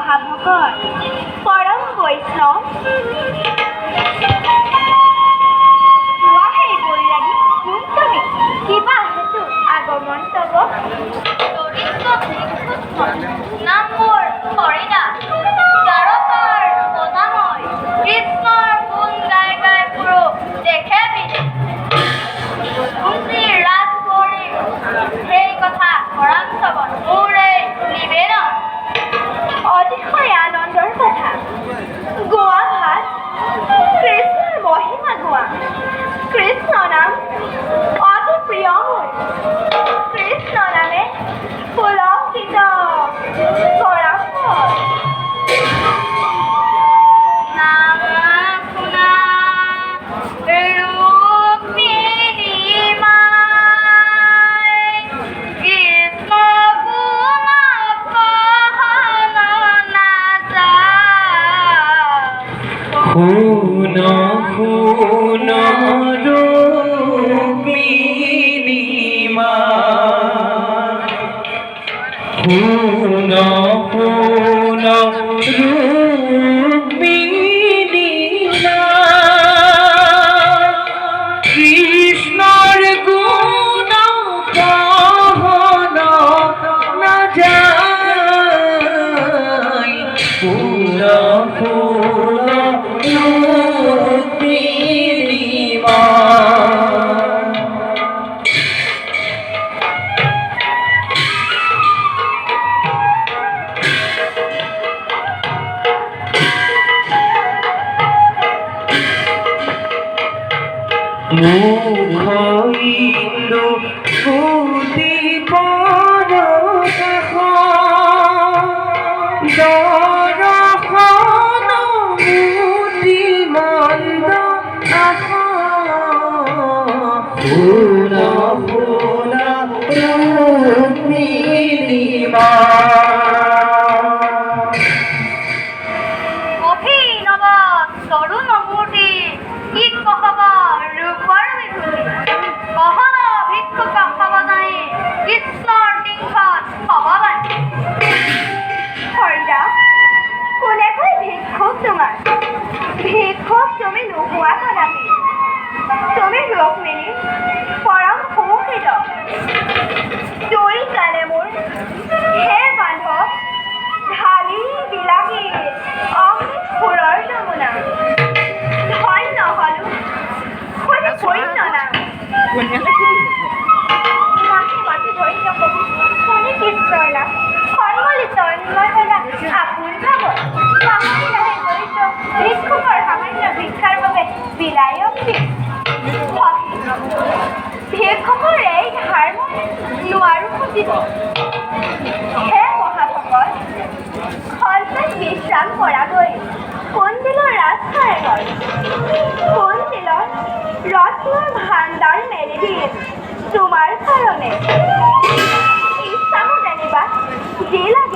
মহাভকত পৰম বৈষ্ণৱ সেই বৈৰাগী কোন তুমি কিবা হেতু আগমন তব নাম মোৰ হৰিদা দ্বাৰকাৰ সদাময় কৃষ্ণৰ গুণ গাই গাই ফুৰো দেখে বিধি ৰাজ কৰি সেই কথা পৰাঞ্চবন মোৰ এই নিবেদন অতিশয় আনন্দৰ কথা গোৱা ভাত কৃষ্ণৰ মহিমা গোৱা কৃষ্ণ নাম অতি প্ৰিয় মোৰ কৃষ্ণ নামে পুলকিত পৰাম্পৰ নাম শুনা ৰুক্মিণী মাই কৃষ্ণ গুণ কহন নাযায় শুন শুন ৰুক্মিণী মা শুন শুন ৰুক্মিণী মা কৃষ্ণৰ গুণ কহন নাযায় শুন শুন ৰুক্মিণী মা মুখ ইন্দু সুতি পৰ দৰ্শন মুতি মন্দ আহ শুন শুন ৰুক্মিণী মা অভিনৱ তৰুণ মূৰ্তি কি কহব ৰূপৰ বিভূতি কহন ভিক্ষুক সবজানী কৃষ্ণৰ টিংখত ভগৱানী হৰিদা কোনে কয় ভিক্ষুক তোমাৰ ভিক্ষুক তুমি নোহোৱা কদাপি তুমি ৰুক্মিণী পৰম সুমুখিত দুই কালে মোৰ হে বান্ধৱ ঢালি বিলাসী অমৃত ফুলৰ নমুনা ধন্য হলো কোনে পূৰ্ণ নাম মাহে মাথে ধন্য কবি কোনে কৃষ্ণৰ নাম সৰ্বলি তন্ময় হলা আপোন ভাৱত পাহৰি নাহে দৰিদ্ৰ ভিক্ষুকৰ সামান্য ভিক্ষাৰ বাবে বিলাই অক্তি ভিক্ষুকৰ এই ধাৰ মই নোৱাৰো খুজিব হে মহাভকত সন্তান বিশ্ৰাম কৰাগৈ কুঞ্জিলৰ ৰাজসাৰেগৰ কুঞ্জিলৰ ৰত্নৰ ভাণ্ডাৰ মেলি দিম তোমাৰ কাৰণে ইচ্ছা মোৰ জানিবা যি লাগে